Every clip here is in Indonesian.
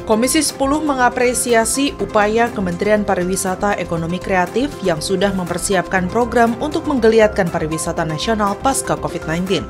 Komisi 10 mengapresiasi upaya Kementerian Pariwisata Ekonomi Kreatif yang sudah mempersiapkan program untuk menggeliatkan pariwisata nasional pasca COVID-19.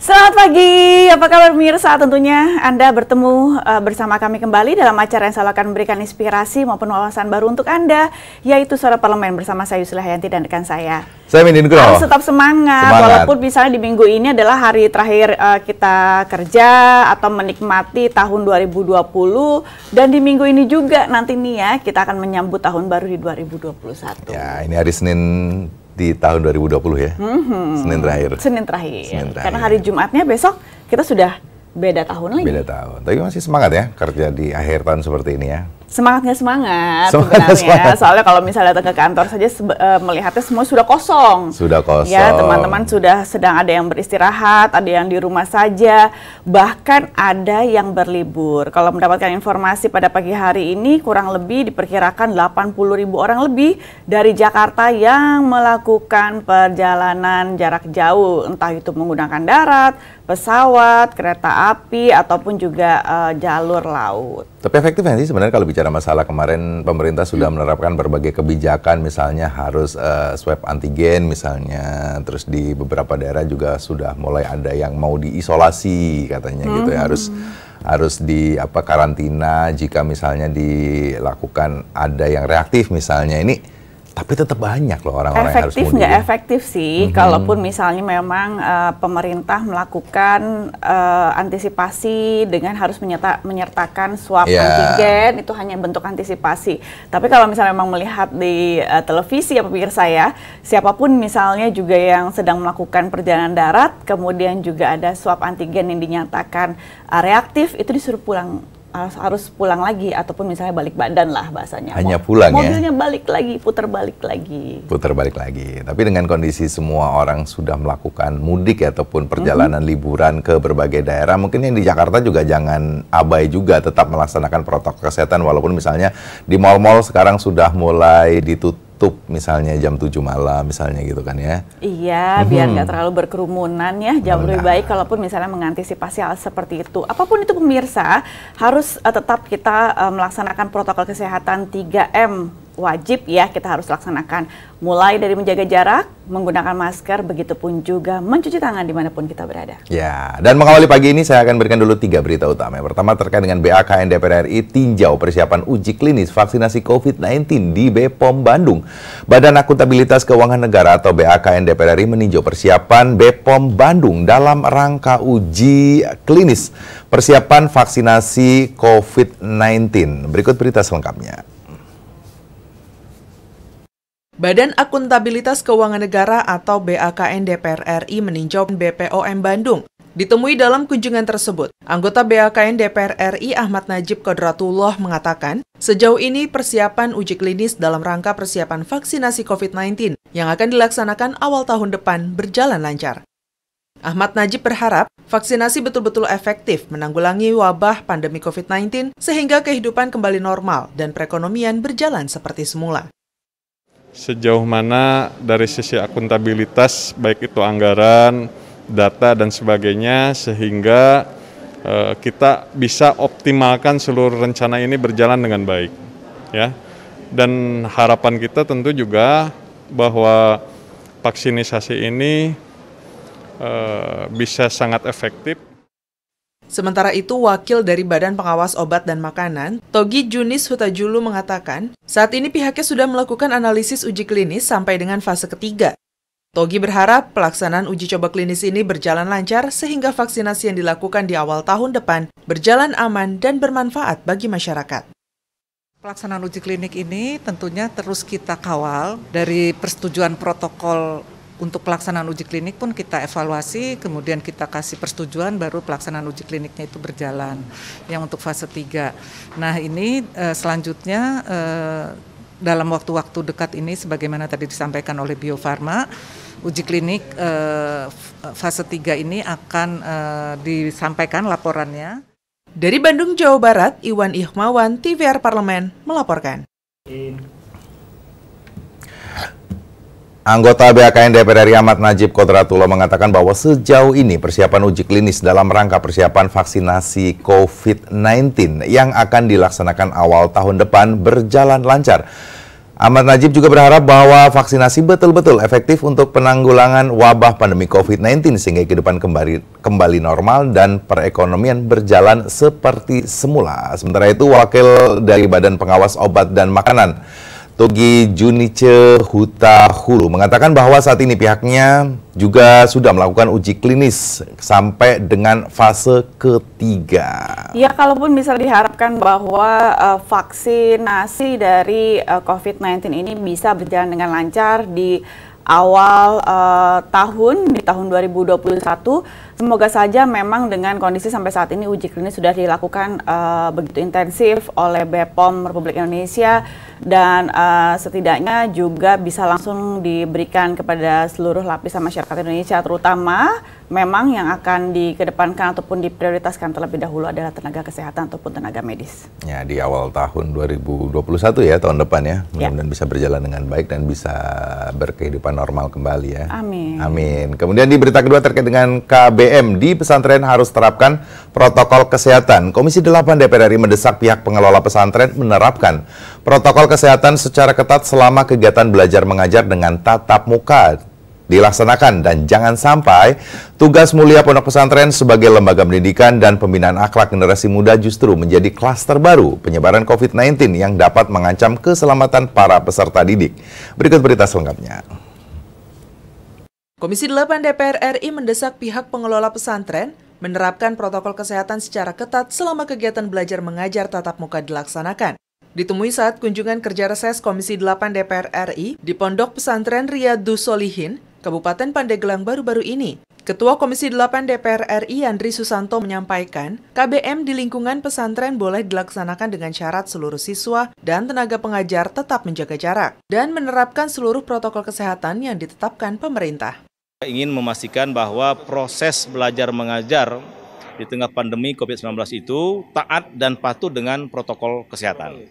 Selamat pagi, apa kabar pemirsa? Tentunya Anda bertemu bersama kami kembali dalam acara yang selalu akan memberikan inspirasi maupun wawasan baru untuk Anda, yaitu Suara Parlemen bersama saya Yusli Hayanti dan rekan saya. Saya Mindin Gro. Harus tetap semangat, walaupun misalnya di minggu ini adalah hari terakhir kita kerja atau menikmati tahun 2020, dan di minggu ini juga nanti nih ya, kita akan menyambut tahun baru di 2021. Ya, ini hari Senin di tahun 2020 ya, Senin terakhir. Senin terakhir. Karena hari Jumatnya besok kita sudah beda tahun lagi. Beda tahun, tapi masih semangat ya kerja di akhir tahun seperti ini ya. Semangatnya semangat sebenarnya. Soalnya kalau misalnya datang ke kantor saja melihatnya semua sudah kosong. Sudah kosong. Ya, teman-teman sudah sedang ada yang beristirahat, ada yang di rumah saja, bahkan ada yang berlibur. Kalau mendapatkan informasi pada pagi hari ini, kurang lebih diperkirakan 80.000 orang lebih dari Jakarta yang melakukan perjalanan jarak jauh, entah itu menggunakan darat, pesawat, kereta api, ataupun juga jalur laut. Tapi efektif nanti sebenarnya kalau bicara masalah kemarin pemerintah sudah menerapkan berbagai kebijakan, misalnya harus swab antigen misalnya, terus di beberapa daerah juga sudah mulai ada yang mau diisolasi katanya gitu ya, harus di karantina jika misalnya dilakukan ada yang reaktif misalnya ini. Tapi tetap banyak loh orang-orang yang harus mudik. Efektif nggak efektif sih, kalaupun misalnya memang pemerintah melakukan antisipasi dengan harus menyertakan swab antigen, itu hanya bentuk antisipasi. Tapi kalau misalnya memang melihat di televisi ya pemirsa ya, siapapun misalnya juga yang sedang melakukan perjalanan darat, kemudian juga ada swab antigen yang dinyatakan reaktif, itu disuruh pulang. Harus pulang lagi, ataupun misalnya balik badan lah bahasanya. Hanya pulang ya? Mobilnya balik lagi, putar balik lagi. Putar balik lagi. Tapi dengan kondisi semua orang sudah melakukan mudik ya, ataupun perjalanan liburan ke berbagai daerah, mungkin yang di Jakarta juga jangan abai juga, tetap melaksanakan protokol kesehatan, walaupun misalnya di mal-mal sekarang sudah mulai ditutup misalnya jam 7 malam misalnya gitu kan ya. Iya, biar nggak terlalu berkerumunan ya. Jauh lebih baik kalaupun misalnya mengantisipasi hal seperti itu. Apapun itu pemirsa, harus tetap kita melaksanakan protokol kesehatan 3M. Wajib ya kita harus laksanakan, mulai dari menjaga jarak, menggunakan masker, begitupun juga mencuci tangan dimanapun kita berada. Ya, dan mengawali pagi ini saya akan berikan dulu 3 berita utama. Yang pertama terkait dengan BAKN DPR RI tinjau persiapan uji klinis vaksinasi COVID-19 di BPOM Bandung. Badan Akuntabilitas Keuangan Negara atau BAKN DPR RI meninjau persiapan BPOM Bandung dalam rangka uji klinis persiapan vaksinasi COVID-19. Berikut berita selengkapnya. Badan Akuntabilitas Keuangan Negara atau BAKN DPR RI meninjau BPOM Bandung. Ditemui dalam kunjungan tersebut, anggota BAKN DPR RI Ahmad Najib Kodratullah mengatakan, sejauh ini persiapan uji klinis dalam rangka persiapan vaksinasi COVID-19 yang akan dilaksanakan awal tahun depan berjalan lancar. Ahmad Najib berharap vaksinasi betul-betul efektif menanggulangi wabah pandemi COVID-19 sehingga kehidupan kembali normal dan perekonomian berjalan seperti semula. Sejauh mana dari sisi akuntabilitas, baik itu anggaran, data, dan sebagainya, sehingga kita bisa optimalkan seluruh rencana ini berjalan dengan baik. Ya. Dan harapan kita tentu juga bahwa vaksinasi ini bisa sangat efektif. Sementara itu, wakil dari Badan Pengawas Obat dan Makanan, Togi Junis Hutajulu mengatakan, saat ini pihaknya sudah melakukan analisis uji klinis sampai dengan fase ketiga. Togi berharap pelaksanaan uji coba klinis ini berjalan lancar sehingga vaksinasi yang dilakukan di awal tahun depan berjalan aman dan bermanfaat bagi masyarakat. Pelaksanaan uji klinik ini tentunya terus kita kawal dari persetujuan protokol. Untuk pelaksanaan uji klinik pun kita evaluasi, kemudian kita kasih persetujuan, baru pelaksanaan uji kliniknya itu berjalan, yang untuk fase 3. Nah ini selanjutnya dalam waktu-waktu dekat ini sebagaimana tadi disampaikan oleh Bio Farma, uji klinik fase 3 ini akan disampaikan laporannya. Dari Bandung, Jawa Barat, Iwan Ihmawan, TVR Parlemen, melaporkan. Anggota BAKN DPR RI Ahmad Najib Kodratullah mengatakan bahwa sejauh ini persiapan uji klinis dalam rangka persiapan vaksinasi COVID-19 yang akan dilaksanakan awal tahun depan berjalan lancar. Ahmad Najib juga berharap bahwa vaksinasi betul-betul efektif untuk penanggulangan wabah pandemi COVID-19 sehingga kehidupan kembali normal dan perekonomian berjalan seperti semula. Sementara itu, Wakil dari Badan Pengawas Obat dan Makanan, Togi Junice Hutahulu, mengatakan bahwa saat ini pihaknya juga sudah melakukan uji klinis sampai dengan fase ketiga. Ya, kalaupun bisa diharapkan bahwa vaksinasi dari COVID-19 ini bisa berjalan dengan lancar di awal di tahun 2021. Semoga saja memang dengan kondisi sampai saat ini uji klinis sudah dilakukan begitu intensif oleh BPOM Republik Indonesia dan setidaknya juga bisa langsung diberikan kepada seluruh lapisan masyarakat Indonesia, terutama memang yang akan dikedepankan ataupun diprioritaskan terlebih dahulu adalah tenaga kesehatan ataupun tenaga medis. Ya, di awal tahun 2021 ya, tahun depan ya, mudah-mudahan bisa berjalan dengan baik dan bisa berkehidupan normal kembali ya. Amin. Amin. Kemudian di berita kedua terkait dengan KBM, di pesantren harus terapkan protokol kesehatan. Komisi 8 DPR RI mendesak pihak pengelola pesantren menerapkan protokol kesehatan secara ketat selama kegiatan belajar mengajar dengan tatap muka dilaksanakan, dan jangan sampai tugas mulia pondok pesantren sebagai lembaga pendidikan dan pembinaan akhlak generasi muda justru menjadi klaster baru penyebaran COVID-19 yang dapat mengancam keselamatan para peserta didik. Berikut berita selengkapnya. Komisi 8 DPR RI mendesak pihak pengelola pesantren menerapkan protokol kesehatan secara ketat selama kegiatan belajar mengajar tatap muka dilaksanakan. Ditemui saat kunjungan kerja reses Komisi 8 DPR RI di Pondok Pesantren Riyadus Solihin, Kabupaten Pandeglang baru-baru ini, Ketua Komisi 8 DPR RI Yandri Susanto menyampaikan, KBM di lingkungan pesantren boleh dilaksanakan dengan syarat seluruh siswa dan tenaga pengajar tetap menjaga jarak dan menerapkan seluruh protokol kesehatan yang ditetapkan pemerintah. Ingin memastikan bahwa proses belajar mengajar di tengah pandemi COVID-19 itu taat dan patuh dengan protokol kesehatan.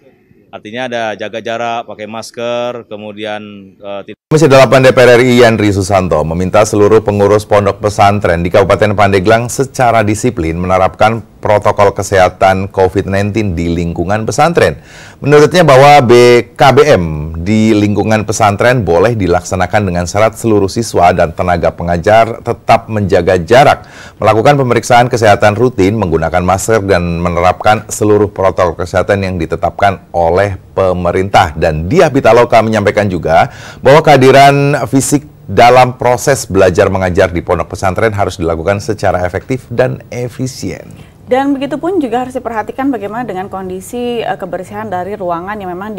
Artinya ada jaga jarak, pakai masker, kemudian Komisi 8 DPR RI Yandri Susanto meminta seluruh pengurus pondok pesantren di Kabupaten Pandeglang secara disiplin menerapkan protokol kesehatan COVID-19 di lingkungan pesantren. Menurutnya bahwa KBM di lingkungan pesantren boleh dilaksanakan dengan syarat seluruh siswa dan tenaga pengajar tetap menjaga jarak, melakukan pemeriksaan kesehatan rutin, menggunakan masker, dan menerapkan seluruh protokol kesehatan yang ditetapkan oleh pemerintah. Dan Diah Pitaloka menyampaikan juga bahwa kehadiran fisik dalam proses belajar mengajar di pondok pesantren harus dilakukan secara efektif dan efisien. Dan begitu pun juga harus diperhatikan bagaimana dengan kondisi kebersihan dari ruangan yang memang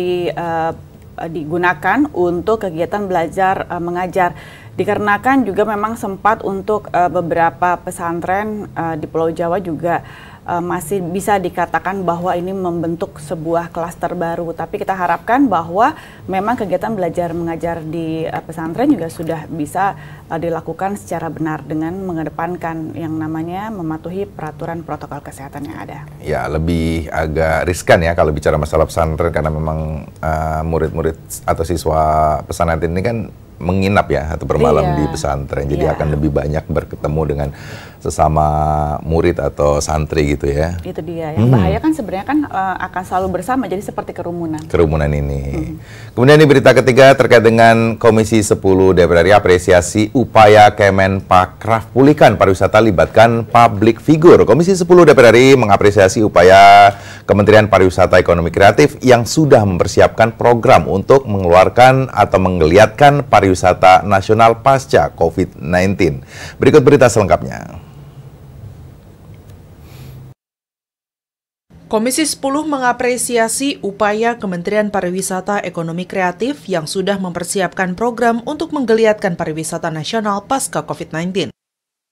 digunakan untuk kegiatan belajar mengajar. Dikarenakan juga memang sempat untuk beberapa pesantren di Pulau Jawa juga masih bisa dikatakan bahwa ini membentuk sebuah klaster baru. Tapi kita harapkan bahwa memang kegiatan belajar mengajar di pesantren juga sudah bisa dilakukan secara benar dengan mengedepankan yang namanya mematuhi peraturan protokol kesehatan yang ada. Ya, lebih agak riskan ya kalau bicara masalah pesantren karena memang murid-murid atau siswa pesantren ini kan menginap ya atau bermalam di pesantren, jadi akan lebih banyak bertemu dengan sesama murid atau santri gitu ya. Itu dia yang bahaya kan sebenarnya kan akan selalu bersama, jadi seperti kerumunan. Kerumunan ini. Kemudian di berita ketiga terkait dengan Komisi 10 DPR RI apresiasi upaya Kemenpakraf pulihkan pariwisata libatkan public figure. Komisi 10 DPR RI mengapresiasi upaya Kementerian Pariwisata Ekonomi Kreatif yang sudah mempersiapkan program untuk mengeluarkan atau menggeliatkan pariwisata nasional pasca COVID-19. Berikut berita selengkapnya. Komisi 10 mengapresiasi upaya Kementerian Pariwisata Ekonomi Kreatif yang sudah mempersiapkan program untuk menggeliatkan pariwisata nasional pasca COVID-19.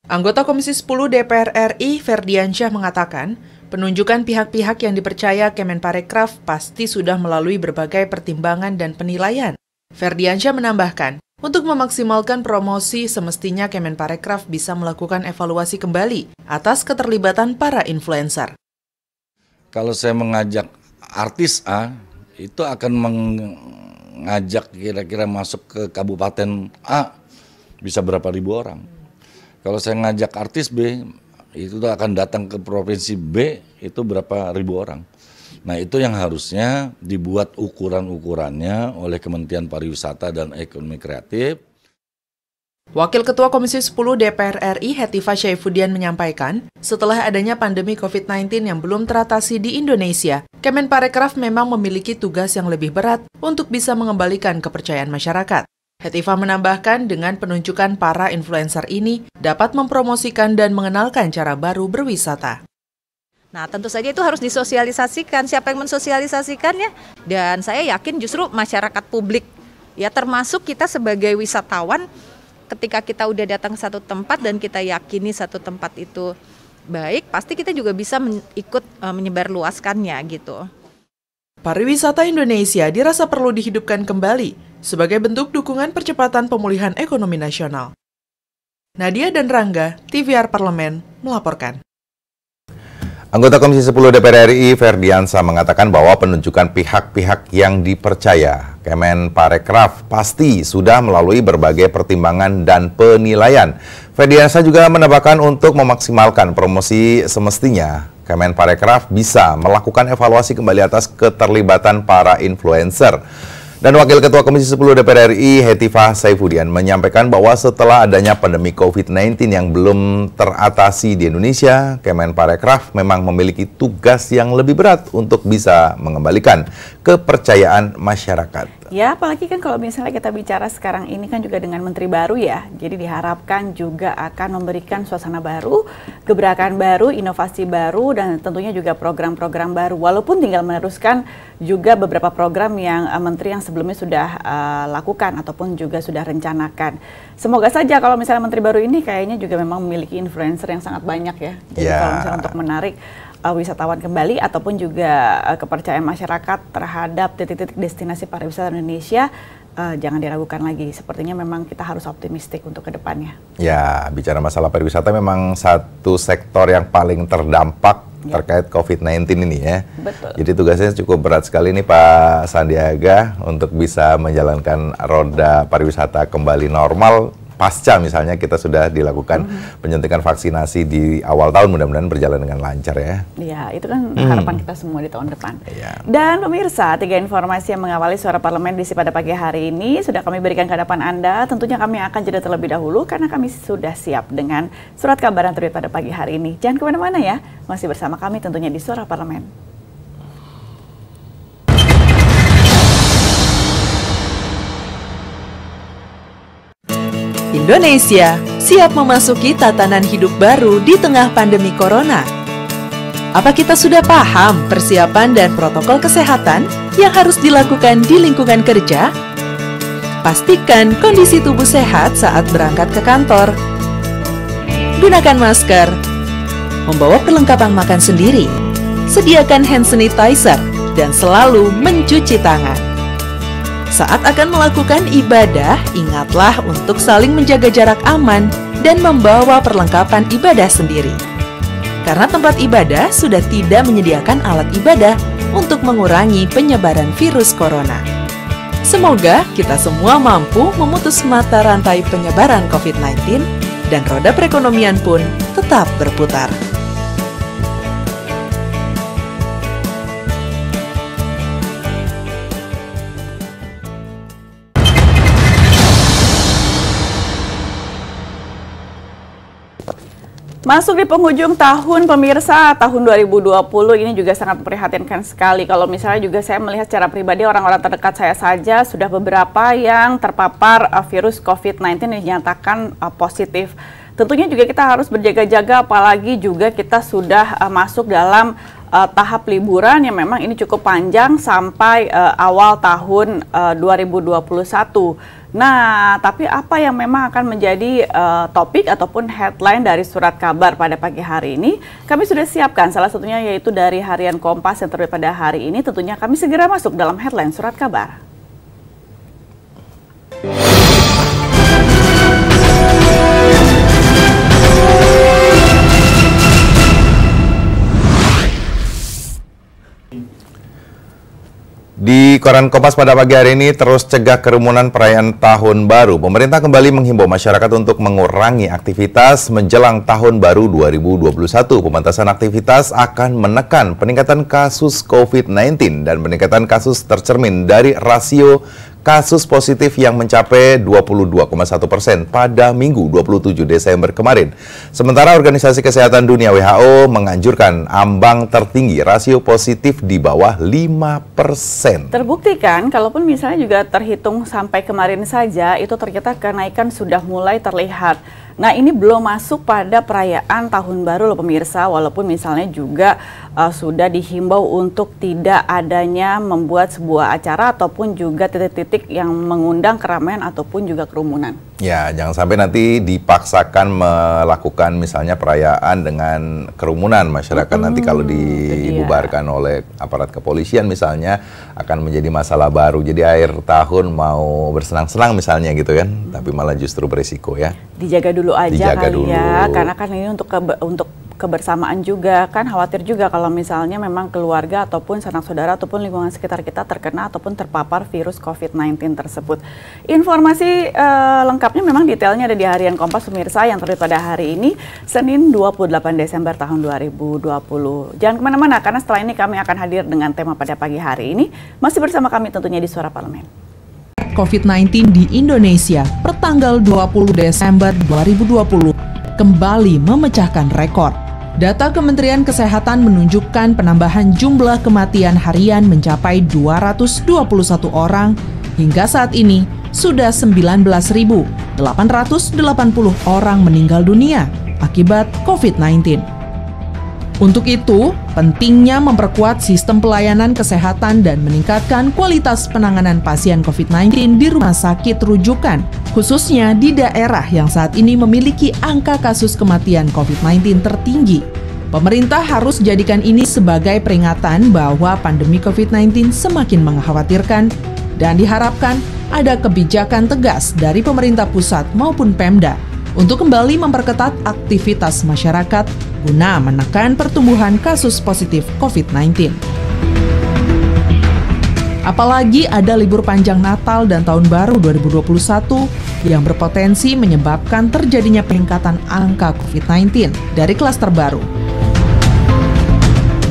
Anggota Komisi 10 DPR RI Ferdiansyah mengatakan, Penunjukan pihak-pihak yang dipercaya Kemenparekraf pasti sudah melalui berbagai pertimbangan dan penilaian. Ferdiansyah menambahkan, untuk memaksimalkan promosi semestinya Kemenparekraf bisa melakukan evaluasi kembali atas keterlibatan para influencer. Kalau saya mengajak artis A, itu akan mengajak kira-kira masuk ke kabupaten A, bisa berapa ribu orang. Kalau saya ngajak artis B, itu akan datang ke provinsi B, itu berapa ribu orang. Nah, itu yang harusnya dibuat ukuran-ukurannya oleh Kementerian Pariwisata dan Ekonomi Kreatif. Wakil Ketua Komisi 10 DPR RI Hetifah Syaifuddin menyampaikan, setelah adanya pandemi COVID-19 yang belum teratasi di Indonesia, Kemenparekraf memang memiliki tugas yang lebih berat untuk bisa mengembalikan kepercayaan masyarakat. Hetifah menambahkan dengan penunjukan para influencer ini dapat mempromosikan dan mengenalkan cara baru berwisata. Nah, tentu saja itu harus disosialisasikan. Siapa yang mensosialisasikannya? Dan saya yakin justru masyarakat publik, ya termasuk kita sebagai wisatawan, ketika kita udah datang ke satu tempat dan kita yakini satu tempat itu baik, pasti kita juga bisa ikut menyebarluaskannya gitu. Pariwisata Indonesia dirasa perlu dihidupkan kembali sebagai bentuk dukungan percepatan pemulihan ekonomi nasional. Nadia dan Rangga, TVR Parlemen, melaporkan. Anggota Komisi 10 DPR RI Ferdiansyah mengatakan bahwa penunjukan pihak-pihak yang dipercaya Kemenparekraf pasti sudah melalui berbagai pertimbangan dan penilaian. Ferdiansyah juga menambahkan untuk memaksimalkan promosi semestinya Kemenparekraf bisa melakukan evaluasi kembali atas keterlibatan para influencer. Dan Wakil Ketua Komisi 10 DPR RI Hetifah Syaifuddin menyampaikan bahwa setelah adanya pandemi COVID-19 yang belum teratasi di Indonesia, Kemenparekraf memang memiliki tugas yang lebih berat untuk bisa mengembalikan kepercayaan masyarakat. Ya, apalagi kan kalau misalnya kita bicara sekarang ini kan juga dengan menteri baru ya, jadi diharapkan juga akan memberikan suasana baru, gebrakan baru, inovasi baru, dan tentunya juga program-program baru. Walaupun tinggal meneruskan juga beberapa program yang menteri yang sebelumnya sudah lakukan ataupun juga sudah rencanakan. Semoga saja kalau misalnya menteri baru ini kayaknya juga memang memiliki influencer yang sangat banyak ya. Jadi kalau misalnya untuk menarik wisatawan kembali ataupun juga kepercayaan masyarakat terhadap titik-titik destinasi pariwisata Indonesia, jangan diragukan lagi. Sepertinya memang kita harus optimistik untuk ke depannya. Ya, bicara masalah pariwisata memang satu sektor yang paling terdampak terkait COVID-19 ini ya. Betul. Jadi tugasnya cukup berat sekali nih Pak Sandiaga untuk bisa menjalankan roda pariwisata kembali normal. Pasca misalnya kita sudah dilakukan penyuntikan vaksinasi di awal tahun, mudah-mudahan berjalan dengan lancar ya. Iya, itu kan harapan kita semua di tahun depan. Ya. Dan pemirsa, 3 informasi yang mengawali Suara Parlemen edisi pada pagi hari ini sudah kami berikan ke hadapan Anda. Tentunya kami akan jeda terlebih dahulu karena kami sudah siap dengan surat kabar yang terbit pada pagi hari ini. Jangan kemana-mana ya, masih bersama kami tentunya di Suara Parlemen. Indonesia siap memasuki tatanan hidup baru di tengah pandemi corona. Apa kita sudah paham persiapan dan protokol kesehatan yang harus dilakukan di lingkungan kerja? Pastikan kondisi tubuh sehat saat berangkat ke kantor. Gunakan masker. Membawa perlengkapan makan sendiri. Sediakan hand sanitizer dan selalu mencuci tangan. Saat akan melakukan ibadah, ingatlah untuk saling menjaga jarak aman dan membawa perlengkapan ibadah sendiri. Karena tempat ibadah sudah tidak menyediakan alat ibadah untuk mengurangi penyebaran virus corona. Semoga kita semua mampu memutus mata rantai penyebaran COVID-19 dan roda perekonomian pun tetap berputar. Masuk di penghujung tahun pemirsa, tahun 2020 ini juga sangat memprihatinkan sekali. Kalau misalnya juga saya melihat secara pribadi orang-orang terdekat saya saja sudah beberapa yang terpapar virus COVID-19 yang dinyatakan positif. Tentunya juga kita harus berjaga-jaga apalagi juga kita sudah masuk dalam tahap liburan yang memang ini cukup panjang sampai awal tahun 2021. Nah, tapi apa yang memang akan menjadi topik ataupun headline dari surat kabar pada pagi hari ini? Kami sudah siapkan, salah satunya yaitu dari Harian Kompas yang terbit pada hari ini. Tentunya kami segera masuk dalam headline surat kabar. Di Koran Kompas pada pagi hari ini, terus cegah kerumunan perayaan Tahun Baru. Pemerintah kembali menghimbau masyarakat untuk mengurangi aktivitas menjelang Tahun Baru 2021. Pembatasan aktivitas akan menekan peningkatan kasus COVID-19 dan peningkatan kasus tercermin dari rasio kasus positif yang mencapai 22,1% pada Minggu 27 Desember kemarin. Sementara Organisasi Kesehatan Dunia WHO menganjurkan ambang tertinggi rasio positif di bawah 5%. Terbukti kan, kalaupun misalnya juga terhitung sampai kemarin saja, itu ternyata kenaikan sudah mulai terlihat. Nah, ini belum masuk pada perayaan Tahun Baru loh pemirsa, walaupun misalnya juga sudah dihimbau untuk tidak adanya membuat sebuah acara ataupun juga titik-titik yang mengundang keramaian ataupun juga kerumunan. Ya, jangan sampai nanti dipaksakan melakukan misalnya perayaan dengan kerumunan masyarakat nanti kalau dibubarkan oleh aparat kepolisian misalnya akan menjadi masalah baru. Jadi akhir tahun mau bersenang-senang misalnya gitu kan, tapi malah justru berisiko ya. Dijaga dulu aja Dijaga kali dulu. ya, karena kan ini untuk kebersamaan juga, kan khawatir juga kalau misalnya memang keluarga ataupun sanak saudara ataupun lingkungan sekitar kita terkena ataupun terpapar virus COVID-19 tersebut. Informasi lengkapnya memang detailnya ada di Harian Kompas pemirsa yang terbit pada hari ini, Senin 28 Desember tahun 2020. Jangan kemana-mana karena setelah ini kami akan hadir dengan tema pada pagi hari ini. Masih bersama kami tentunya di Suara Parlemen. COVID-19 di Indonesia pertanggal 20 Desember 2020 kembali memecahkan rekor. Data Kementerian Kesehatan menunjukkan penambahan jumlah kematian harian mencapai 221 orang hingga saat ini sudah 19.880 orang meninggal dunia akibat COVID-19. Untuk itu, pentingnya memperkuat sistem pelayanan kesehatan dan meningkatkan kualitas penanganan pasien COVID-19 di rumah sakit rujukan, khususnya di daerah yang saat ini memiliki angka kasus kematian COVID-19 tertinggi. Pemerintah harus jadikan ini sebagai peringatan bahwa pandemi COVID-19 semakin mengkhawatirkan dan diharapkan ada kebijakan tegas dari pemerintah pusat maupun Pemda untuk kembali memperketat aktivitas masyarakat guna menekan pertumbuhan kasus positif COVID-19. Apalagi ada libur panjang Natal dan Tahun Baru 2021 yang berpotensi menyebabkan terjadinya peningkatan angka COVID-19 dari klaster baru.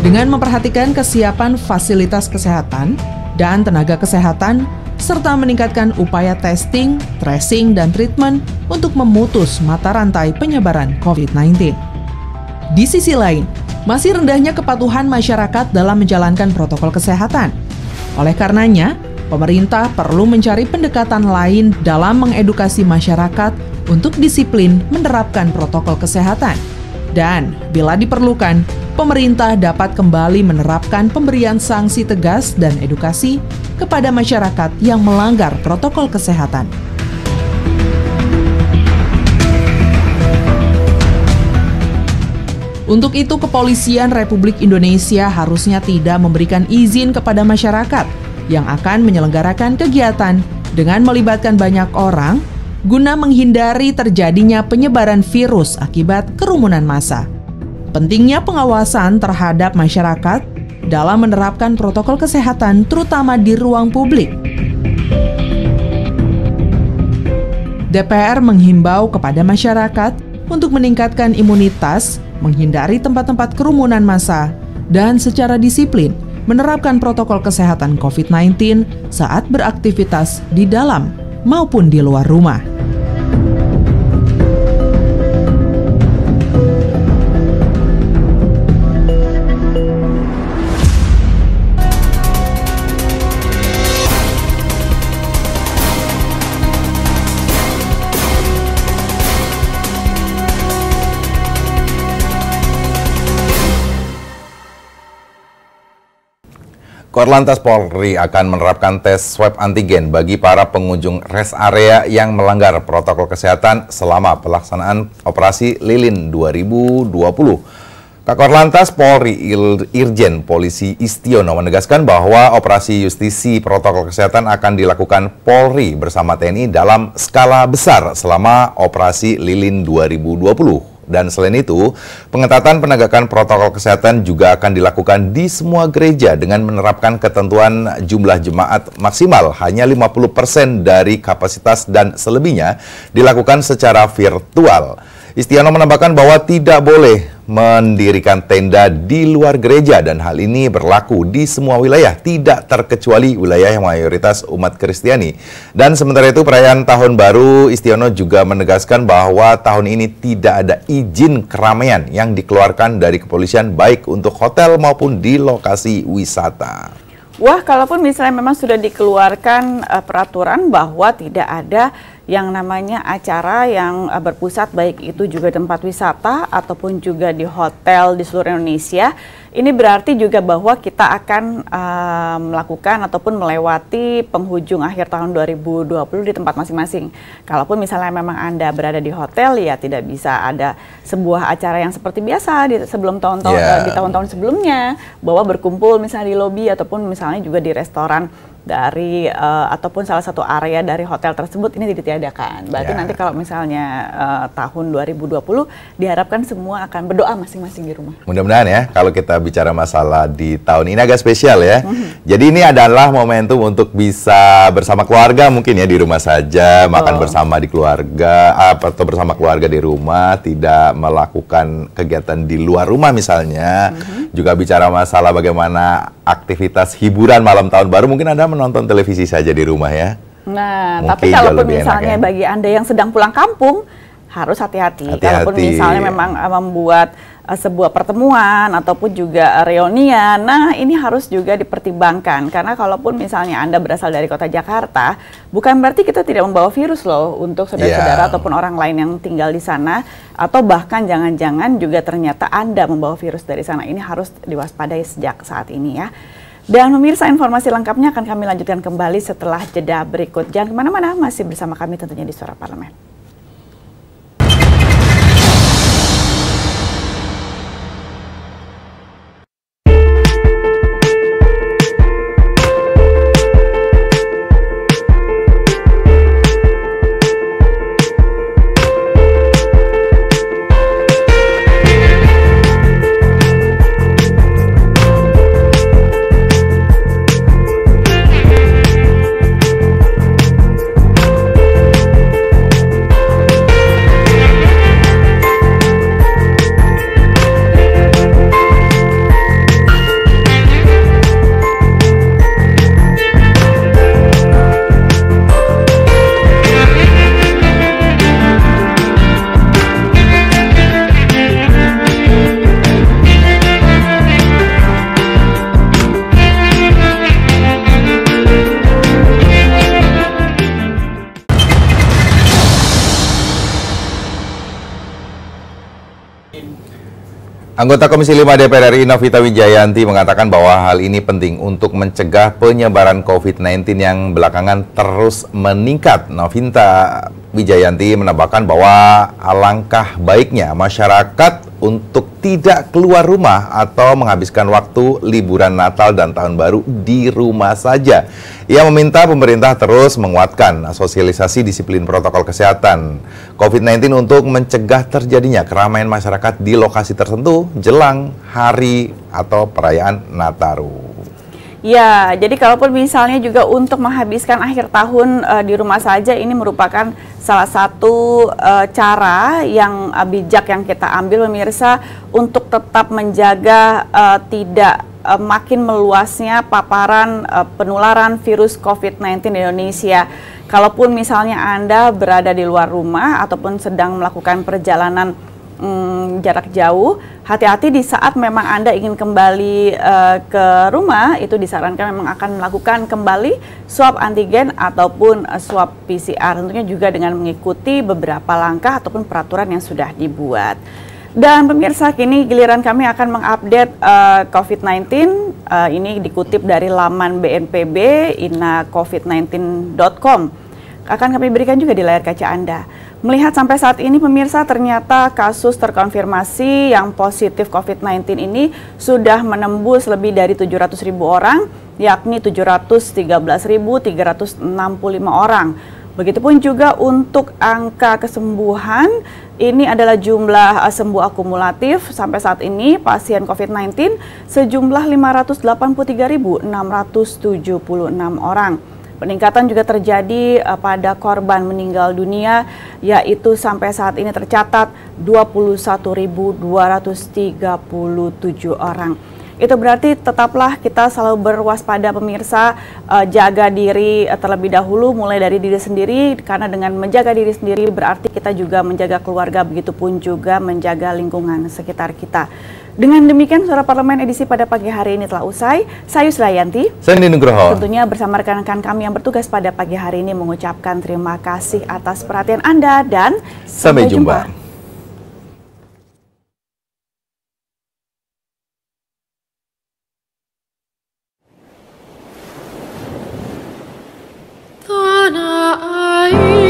Dengan memperhatikan kesiapan fasilitas kesehatan dan tenaga kesehatan, serta meningkatkan upaya testing, tracing, dan treatment untuk memutus mata rantai penyebaran COVID-19. Di sisi lain, masih rendahnya kepatuhan masyarakat dalam menjalankan protokol kesehatan. Oleh karenanya, pemerintah perlu mencari pendekatan lain dalam mengedukasi masyarakat untuk disiplin menerapkan protokol kesehatan. Dan bila diperlukan, pemerintah dapat kembali menerapkan pemberian sanksi tegas dan edukasi kepada masyarakat yang melanggar protokol kesehatan. Untuk itu, Kepolisian Republik Indonesia harusnya tidak memberikan izin kepada masyarakat yang akan menyelenggarakan kegiatan dengan melibatkan banyak orang guna menghindari terjadinya penyebaran virus akibat kerumunan massa. Pentingnya pengawasan terhadap masyarakat dalam menerapkan protokol kesehatan terutama di ruang publik. DPR menghimbau kepada masyarakat untuk meningkatkan imunitas, menghindari tempat-tempat kerumunan massa, dan secara disiplin menerapkan protokol kesehatan COVID-19 saat beraktivitas di dalam maupun di luar rumah. Korlantas Polri akan menerapkan tes swab antigen bagi para pengunjung rest area yang melanggar protokol kesehatan selama pelaksanaan operasi Lilin 2020. Korlantas Polri Irjen Polisi Istiono menegaskan bahwa operasi justisi protokol kesehatan akan dilakukan Polri bersama TNI dalam skala besar selama operasi Lilin 2020. Dan selain itu, pengetatan penegakan protokol kesehatan juga akan dilakukan di semua gereja dengan menerapkan ketentuan jumlah jemaat maksimal hanya 50% dari kapasitas dan selebihnya dilakukan secara virtual. Istiono menambahkan bahwa tidak boleh mendirikan tenda di luar gereja dan hal ini berlaku di semua wilayah, tidak terkecuali wilayah yang mayoritas umat Kristiani. Dan sementara itu perayaan Tahun Baru, Istiono juga menegaskan bahwa tahun ini tidak ada izin keramaian yang dikeluarkan dari kepolisian baik untuk hotel maupun di lokasi wisata. Wah, kalaupun misalnya memang sudah dikeluarkan peraturan bahwa tidak ada yang namanya acara yang berpusat baik itu juga tempat wisata ataupun juga di hotel di seluruh Indonesia, ini berarti juga bahwa kita akan melakukan ataupun melewati penghujung akhir tahun 2020 di tempat masing-masing. Kalaupun misalnya memang Anda berada di hotel, ya tidak bisa ada sebuah acara yang seperti biasa di tahun-tahun sebelumnya, bahwa berkumpul misalnya di lobi ataupun misalnya juga di restoran dari ataupun salah satu area dari hotel tersebut, ini ditiadakan. Berarti nanti kalau misalnya tahun 2020 diharapkan semua akan berdoa masing-masing di rumah. Mudah-mudahan ya, kalau kita bicara masalah di tahun ini agak spesial ya. Jadi ini adalah momentum untuk bisa bersama keluarga mungkin ya, di rumah saja, makan bersama di keluarga atau bersama keluarga di rumah, tidak melakukan kegiatan di luar rumah misalnya. Juga bicara masalah bagaimana aktivitas hiburan malam tahun baru, mungkin Anda menonton televisi saja di rumah ya. Nah, mungkin tapi kalaupun misalnya enak, ya? Bagi Anda yang sedang pulang kampung, harus hati-hati. Kalaupun misalnya memang membuat sebuah pertemuan ataupun juga reunian, nah ini harus juga dipertimbangkan. Karena kalaupun misalnya Anda berasal dari kota Jakarta, bukan berarti kita tidak membawa virus loh untuk saudara-saudara ataupun orang lain yang tinggal di sana. Atau bahkan jangan-jangan juga ternyata Anda membawa virus dari sana. Ini harus diwaspadai sejak saat ini ya. Dan pemirsa, informasi lengkapnya akan kami lanjutkan kembali setelah jeda berikut. Jangan kemana-mana, masih bersama kami tentunya di Suara Parlemen. Anggota Komisi 5 DPR RI Novita Wijayanti mengatakan bahwa hal ini penting untuk mencegah penyebaran COVID-19 yang belakangan terus meningkat. Novita Wijayanti menambahkan bahwa alangkah baiknya masyarakat untuk tidak keluar rumah atau menghabiskan waktu liburan Natal dan Tahun Baru di rumah saja. Ia meminta pemerintah terus menguatkan sosialisasi disiplin protokol kesehatan COVID-19 untuk mencegah terjadinya keramaian masyarakat di lokasi tertentu jelang hari atau perayaan Nataru. Ya, jadi kalaupun misalnya juga untuk menghabiskan akhir tahun di rumah saja, ini merupakan salah satu cara yang bijak yang kita ambil pemirsa untuk tetap menjaga tidak makin meluasnya paparan penularan virus COVID-19 di Indonesia. Kalaupun misalnya Anda berada di luar rumah ataupun sedang melakukan perjalanan jarak jauh, hati-hati di saat memang Anda ingin kembali ke rumah, itu disarankan memang akan melakukan kembali swab antigen ataupun swab PCR, tentunya juga dengan mengikuti beberapa langkah ataupun peraturan yang sudah dibuat. Dan pemirsa, kini giliran kami akan mengupdate COVID-19. Ini dikutip dari laman BNPB, inacovid19.com. Akan kami berikan juga di layar kaca Anda. Melihat sampai saat ini pemirsa, ternyata kasus terkonfirmasi yang positif COVID-19 ini sudah menembus lebih dari 700.000 orang, yakni 713.365 orang. Begitupun juga untuk angka kesembuhan, ini adalah jumlah sembuh akumulatif sampai saat ini pasien COVID-19 sejumlah 583.676 orang. Peningkatan juga terjadi pada korban meninggal dunia, yaitu sampai saat ini tercatat 21.237 orang. Itu berarti tetaplah kita selalu berwaspada pemirsa, jaga diri terlebih dahulu mulai dari diri sendiri, karena dengan menjaga diri sendiri berarti kita juga menjaga keluarga, begitupun juga menjaga lingkungan sekitar kita. Dengan demikian Suara Parlemen edisi pada pagi hari ini telah usai. Saya Yusrayanti, saya Nini Nugroho. Tentunya bersama rekan-rekan kami yang bertugas pada pagi hari ini mengucapkan terima kasih atas perhatian Anda dan sampai jumpa. Tanah air